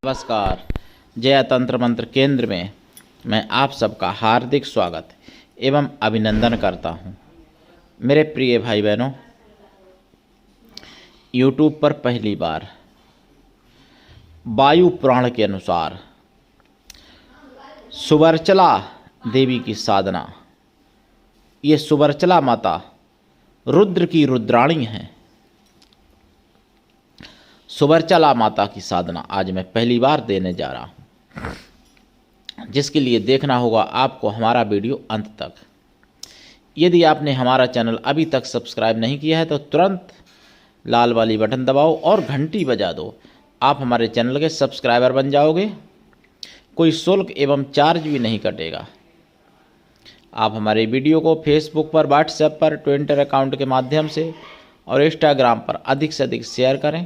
नमस्कार। जया तंत्र मंत्र केंद्र में मैं आप सबका हार्दिक स्वागत एवं अभिनंदन करता हूं। मेरे प्रिय भाई बहनों, YouTube पर पहली बार वायु पुराण के अनुसार सुवर्चला देवी की साधना, ये सुवर्चला माता रुद्र की रुद्राणी हैं। सुवर्चला माता की साधना आज मैं पहली बार देने जा रहा हूं, जिसके लिए देखना होगा आपको हमारा वीडियो अंत तक। यदि आपने हमारा चैनल अभी तक सब्सक्राइब नहीं किया है तो तुरंत लाल वाली बटन दबाओ और घंटी बजा दो। आप हमारे चैनल के सब्सक्राइबर बन जाओगे, कोई शुल्क एवं चार्ज भी नहीं कटेगा। आप हमारे वीडियो को फेसबुक पर, व्हाट्सएप पर, ट्विटर अकाउंट के माध्यम से और इंस्टाग्राम पर अधिक से अधिक शेयर करें।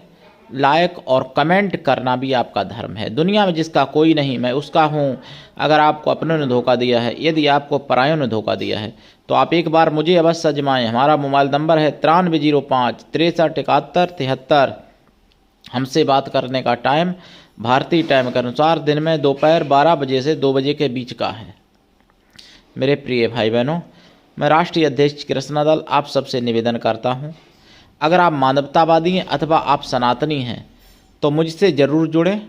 लाइक और कमेंट करना भी आपका धर्म है। दुनिया में जिसका कोई नहीं, मैं उसका हूँ। अगर आपको अपनों ने धोखा दिया है, यदि आपको परायों ने धोखा दिया है, तो आप एक बार मुझे अवश्य आजमाएं। हमारा मोबाइल नंबर है 9305 63 71 73। हमसे बात करने का टाइम भारतीय टाइम के अनुसार दिन में दोपहर 12 बजे से 2 बजे के बीच का है। मेरे प्रिय भाई बहनों, मैं राष्ट्रीय अध्यक्ष कृष्णा दल आप सबसे निवेदन करता हूँ, अगर आप मानवतावादी हैं अथवा आप सनातनी हैं तो मुझसे ज़रूर जुड़ें,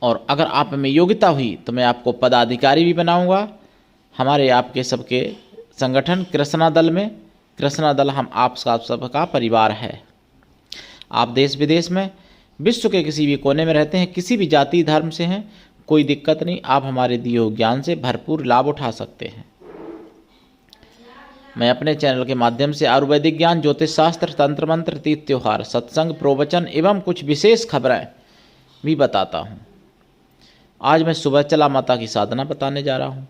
और अगर आप में योग्यता हुई तो मैं आपको पदाधिकारी भी बनाऊंगा। हमारे आपके सबके संगठन कृष्णा दल में, कृष्णा दल हम आप सबका परिवार है। आप देश विदेश में, विश्व के किसी भी कोने में रहते हैं, किसी भी जाति धर्म से हैं, कोई दिक्कत नहीं। आप हमारे दिए हुए ज्ञान से भरपूर लाभ उठा सकते हैं। मैं अपने चैनल के माध्यम से आयुर्वेदिक ज्ञान, ज्योतिष शास्त्र, तंत्र मंत्र, तीर्थ त्योहार, सत्संग, प्रवचन एवं कुछ विशेष खबरें भी बताता हूँ। आज मैं सुवर्चला माता की साधना बताने जा रहा हूँ,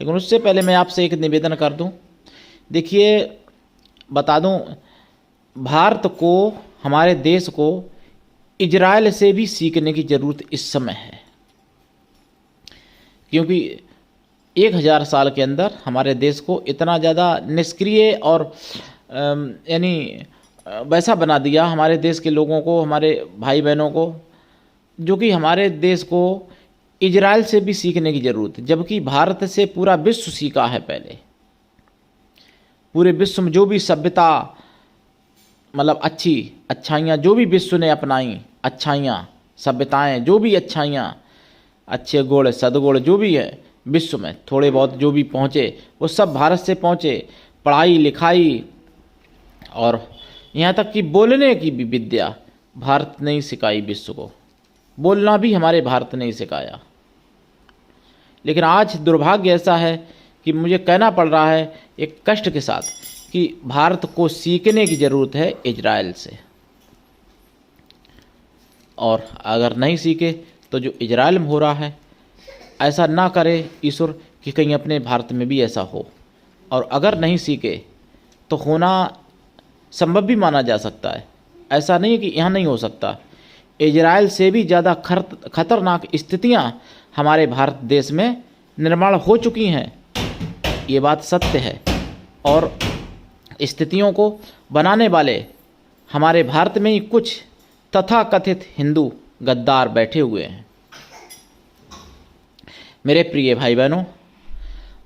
लेकिन उससे पहले मैं आपसे एक निवेदन कर दूँ। देखिए, बता दूँ, भारत को, हमारे देश को इजराइल से भी सीखने की ज़रूरत इस समय है, क्योंकि 1000 साल के अंदर हमारे देश को इतना ज़्यादा निष्क्रिय और यानी वैसा बना दिया हमारे देश के लोगों को, हमारे भाई बहनों को, जो कि हमारे देश को इजराइल से भी सीखने की ज़रूरत है। जबकि भारत से पूरा विश्व सीखा है। पहले पूरे विश्व में जो भी सभ्यता, मतलब अच्छाइयाँ जो भी विश्व ने अपनाई, अच्छाइयाँ, सभ्यताएँ, जो भी अच्छाइयाँ, अच्छे गुण, सद्गुण जो भी है विश्व में, थोड़े बहुत जो भी पहुँचे वो सब भारत से पहुँचे। पढ़ाई लिखाई और यहाँ तक कि बोलने की भी विद्या भारत ने ही सिखाई विश्व को। बोलना भी हमारे भारत ने ही सिखाया। लेकिन आज दुर्भाग्य ऐसा है कि मुझे कहना पड़ रहा है एक कष्ट के साथ कि भारत को सीखने की ज़रूरत है इजराइल से, और अगर नहीं सीखे तो जो इजराइल में हो रहा है ऐसा ना करे ईश्वर कि कहीं अपने भारत में भी ऐसा हो। और अगर नहीं सीखे तो होना संभव भी माना जा सकता है। ऐसा नहीं है कि यहाँ नहीं हो सकता। इजराइल से भी ज़्यादा खतरनाक स्थितियाँ हमारे भारत देश में निर्माण हो चुकी हैं, ये बात सत्य है। और स्थितियों को बनाने वाले हमारे भारत में ही कुछ तथाकथित हिंदू गद्दार बैठे हुए हैं। मेरे प्रिय भाई बहनों,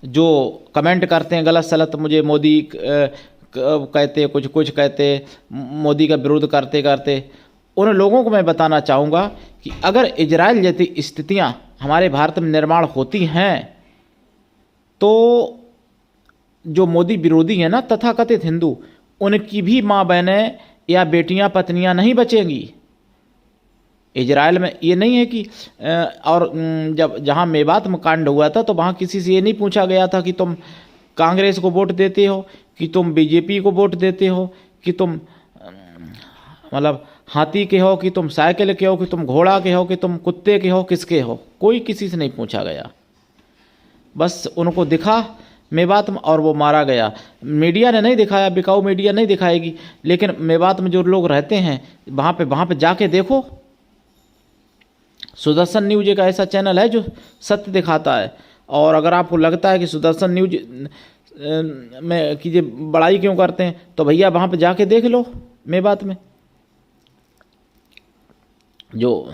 जो कमेंट करते हैं गलत सलत, मुझे मोदी कहते, कुछ कहते, मोदी का विरोध करते करते, उन लोगों को मैं बताना चाहूँगा कि अगर इजराइल जैसी स्थितियाँ हमारे भारत में निर्माण होती हैं तो जो मोदी विरोधी हैं ना, तथाकथित हिंदू, उनकी भी माँ बहनें या बेटियाँ पत्नियाँ नहीं बचेंगी। इजराइल में ये नहीं है कि और जब जहाँ मेवात में कांड हुआ था तो वहाँ किसी से ये नहीं पूछा गया था कि तुम कांग्रेस को वोट देते हो, कि तुम बीजेपी को वोट देते हो, कि तुम मतलब हाथी के हो, कि तुम साइकिल के हो, कि तुम घोड़ा के हो, कि तुम कुत्ते के हो, किसके हो। कोई किसी से नहीं पूछा गया। बस उनको दिखा मेवात में और वो मारा गया। मीडिया ने नहीं दिखाया, बिकाऊ मीडिया नहीं दिखाएगी, लेकिन मेवात में जो लोग रहते हैं वहाँ पे जाके देखो। सुदर्शन न्यूज एक ऐसा चैनल है जो सत्य दिखाता है। और अगर आपको लगता है कि सुदर्शन न्यूज में कीजिए बड़ाई क्यों करते हैं, तो भैया वहाँ पे जाके देख लो मेवात में। जो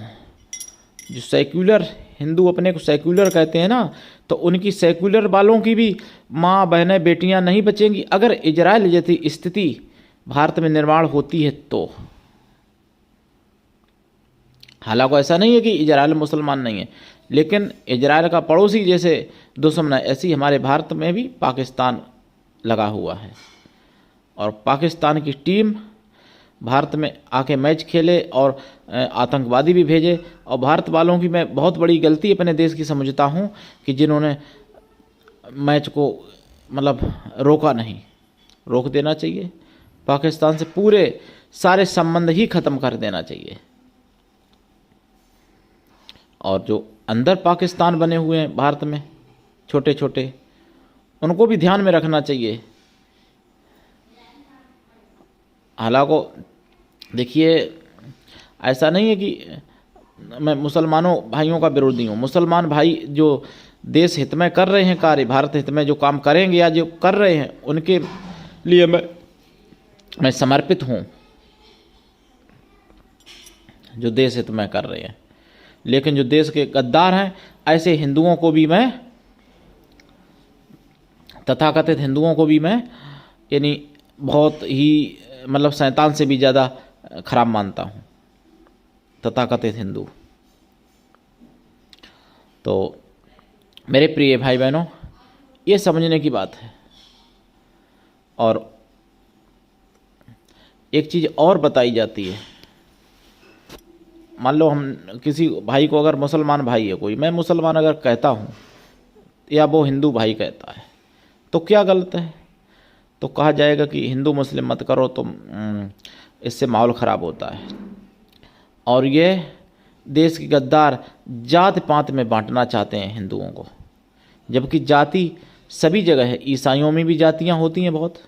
जो सेक्युलर हिंदू अपने को सेक्युलर कहते हैं ना, तो उनकी सेक्युलर वालों की भी माँ बहनें बेटियां नहीं बचेंगी अगर इजराइल जैसी स्थिति भारत में निर्माण होती है तो। हालांकि ऐसा नहीं है कि इजराइल मुसलमान नहीं है, लेकिन इजराइल का पड़ोसी जैसे दुश्मन है, ऐसी हमारे भारत में भी पाकिस्तान लगा हुआ है। और पाकिस्तान की टीम भारत में आके मैच खेले और आतंकवादी भी भेजे। और भारत वालों की मैं बहुत बड़ी गलती अपने देश की समझता हूँ कि जिन्होंने मैच को मतलब रोका नहीं। रोक देना चाहिए, पाकिस्तान से पूरे सारे संबंध ही ख़त्म कर देना चाहिए। और जो अंदर पाकिस्तान बने हुए हैं भारत में छोटे छोटे, उनको भी ध्यान में रखना चाहिए। हालांकि देखिए, ऐसा नहीं है कि मैं मुसलमानों भाइयों का विरोधी हूँ। मुसलमान भाई जो देश हित में कर रहे हैं कार्य, भारत हित में जो काम करेंगे या जो कर रहे हैं, उनके लिए मैं समर्पित हूँ, जो देश हित में कर रहे हैं। लेकिन जो देश के गद्दार हैं, ऐसे हिंदुओं को भी मैं, तथाकथित हिंदुओं को भी मैं यानी बहुत ही मतलब शैतान से भी ज़्यादा खराब मानता हूँ, तथाकथित हिंदू। तो मेरे प्रिय भाई बहनों, ये समझने की बात है। और एक चीज़ और बताई जाती है, मान लो हम किसी भाई को, अगर मुसलमान भाई है कोई, मैं मुसलमान अगर कहता हूँ या वो हिंदू भाई कहता है, तो क्या गलत है? तो कहा जाएगा कि हिंदू मुस्लिम मत करो, तो इससे माहौल ख़राब होता है। और ये देश के गद्दार जात पात में बांटना चाहते हैं हिंदुओं को, जबकि जाति सभी जगह है। ईसाइयों में भी जातियाँ होती हैं बहुत,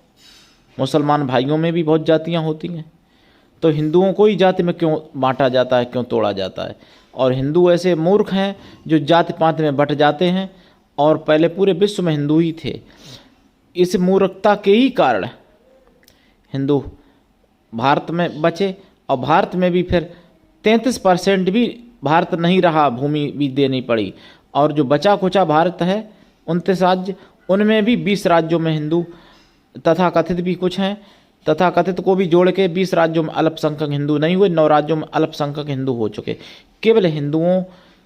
मुसलमान भाइयों में भी बहुत जातियाँ होती हैं। तो हिंदुओं को ही जाति में क्यों बांटा जाता है, क्यों तोड़ा जाता है? और हिंदू ऐसे मूर्ख हैं जो जाति पात में बट जाते हैं, और पहले पूरे विश्व में हिंदू ही थे। इस मूर्खता के ही कारण हिंदू भारत में बचे, और भारत में भी फिर 33% भी भारत नहीं रहा, भूमि भी देनी पड़ी। और जो बचा खुचा भारत है 29 राज्य, उनमें भी 20 राज्यों में हिंदू तथाकथित भी कुछ हैं। तथाकथित को भी जोड़ के 20 राज्यों में अल्पसंख्यक हिंदू नहीं हुए, 9 राज्यों में अल्पसंख्यक हिंदू हो चुके, केवल हिंदुओं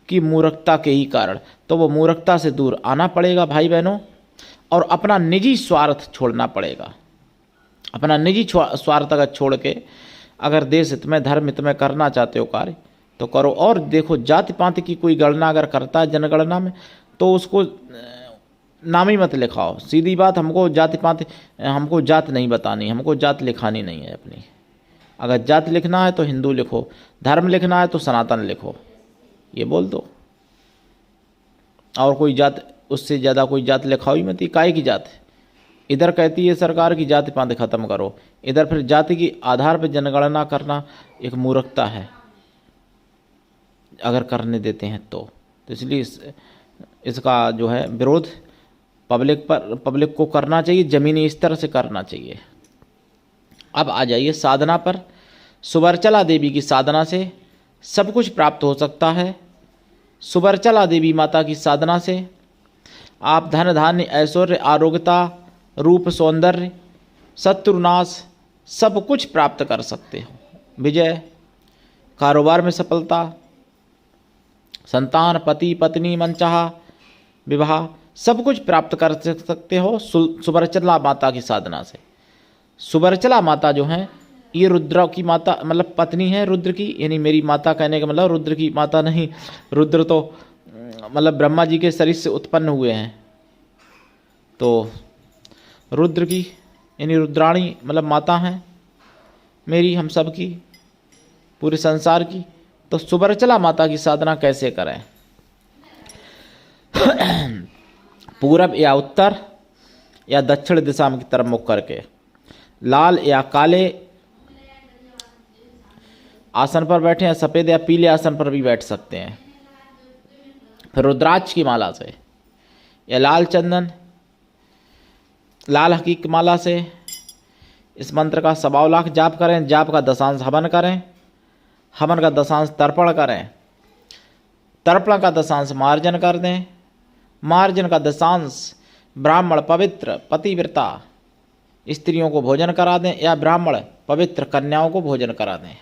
की मूर्खता के ही कारण। तो वो मूर्खता से दूर आना पड़ेगा भाई बहनों, और अपना निजी स्वार्थ छोड़ना पड़ेगा। अपना निजी स्वार्थ अगर छोड़ के अगर देश हित में, धर्म हित में करना चाहते हो कार्य, तो करो। और देखो, जाति पाति की कोई गणना अगर करता है जनगणना में, तो उसको नाम ही मत लिखाओ। सीधी बात, हमको जाति पाति, हमको जात नहीं बतानी, हमको जात लिखानी नहीं है अपनी। अगर जात लिखना है तो हिंदू लिखो, धर्म लिखना है तो सनातन लिखो, ये बोल दो। और कोई जात, उससे ज़्यादा कोई जात लिखाओ ही मत। काहे की जात है? इधर कहती है सरकार की जाति पाति ख़त्म करो, इधर फिर जाति की आधार पर जनगणना करना एक मूर्खता है, अगर करने देते हैं तो। इसलिए इसका जो है विरोध पब्लिक को करना चाहिए, ज़मीनी स्तर से करना चाहिए। अब आ जाइए साधना पर। सुवर्चला देवी की साधना से सब कुछ प्राप्त हो सकता है। सुवर्चला देवी माता की साधना से आप धन धान्य ऐश्वर्य आरोग्यता रूप सौंदर्य शत्रुनाश सब कुछ प्राप्त कर सकते हो। विजय, कारोबार में सफलता, संतान, पति पत्नी, मनचाहा विवाह, सब कुछ प्राप्त कर सकते हो सुवर्चला माता की साधना से। सुवर्चला माता जो हैं, ये रुद्र की माता मतलब पत्नी है रुद्र की, यानी मेरी माता कहने का मतलब रुद्र की माता नहीं। रुद्र तो मतलब ब्रह्मा जी के शरीर से उत्पन्न हुए हैं, तो रुद्र की यानी रुद्राणी मतलब माता हैं मेरी, हम सब की, पूरे संसार की। तो सुवर्चला माता की साधना कैसे करें? पूरब या उत्तर या दक्षिण दिशा की तरफ मुख करके, लाल या काले आसन पर बैठे, या सफ़ेद या पीले आसन पर भी बैठ सकते हैं। फिर रुद्राक्ष की माला से या लाल चंदन, लाल हकीक माला से इस मंत्र का 125 लाख जाप करें। जाप का दशांश हवन करें हवन का दशांश तर्पण करें, तर्पण का दशांश मार्जन कर दें, मार्जन का दशांश ब्राह्मण पवित्र पतिव्रता स्त्रियों को भोजन करा दें या ब्राह्मण पवित्र कन्याओं को भोजन करा दें।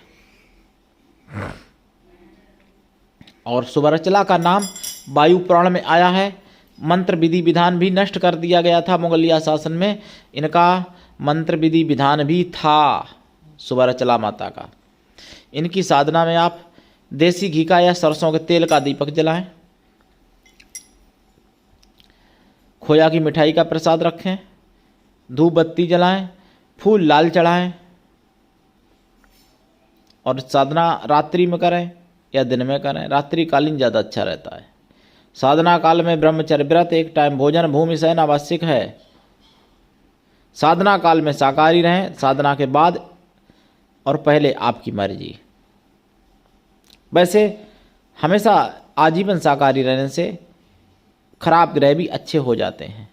और सुवर्चला का नाम वायु पुराण में आया है। मंत्र विधि विधान भी नष्ट कर दिया गया था मुगलिया शासन में, इनका मंत्र विधि विधान भी था सुवर्चला माता का। इनकी साधना में आप देसी घी का या सरसों के तेल का दीपक जलाएं, खोया की मिठाई का प्रसाद रखें, धूप बत्ती जलाएं, फूल लाल चढ़ाएं और साधना रात्रि में करें या दिन में करें। रात्रि कालीन ज़्यादा अच्छा रहता है। साधना काल में ब्रह्मचर्य व्रत, एक टाइम भोजन, भूमि शयन आवश्यक है। साधना काल में शाकाहारी रहें, साधना के बाद और पहले आपकी मर्जी। वैसे हमेशा आजीवन शाकाहारी रहने से खराब ग्रह भी अच्छे हो जाते हैं।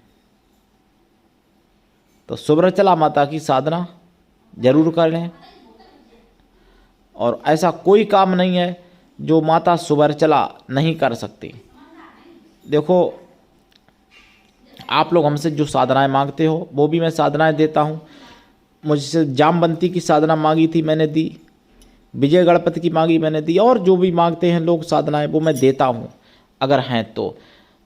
तो सुवर्चला माता की साधना जरूर कर लें। और ऐसा कोई काम नहीं है जो माता सुवर्चला नहीं कर सकती। देखो, आप लोग हमसे जो साधनाएं मांगते हो वो भी मैं साधनाएं देता हूँ। मुझसे जामवंती की साधना मांगी थी, मैंने दी। विजय गणपति की मांगी, मैंने दी। और जो भी मांगते हैं लोग साधनाएं वो मैं देता हूँ अगर हैं तो।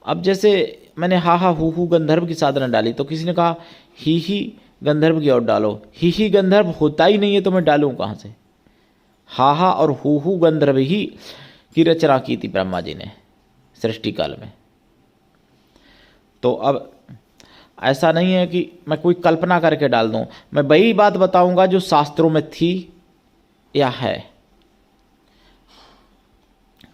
अब जैसे मैंने हा हा हु गंधर्व की साधना डाली तो किसी ने कहा ही गंधर्व की और डालो। ही गंधर्व होता ही नहीं है तो मैं डालूँ कहाँ से। हा हा और हु गंधर्व ही की रचना की थी ब्रह्मा जी ने सृष्टि काल में। तो अब ऐसा नहीं है कि मैं कोई कल्पना करके डाल दूं, मैं वही बात बताऊंगा जो शास्त्रों में थी या है।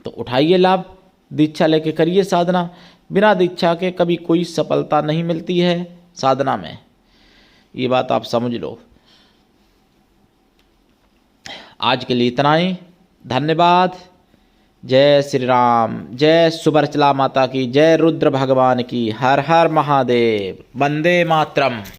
तो उठाइए लाभ, दीक्षा लेके करिए साधना। बिना दीक्षा के कभी कोई सफलता नहीं मिलती है साधना में, ये बात आप समझ लो। आज के लिए इतना ही, धन्यवाद। जय श्री राम, जय सुवर्चला माता की, जय रुद्र भगवान की, हर हर महादेव, वंदे मातरम।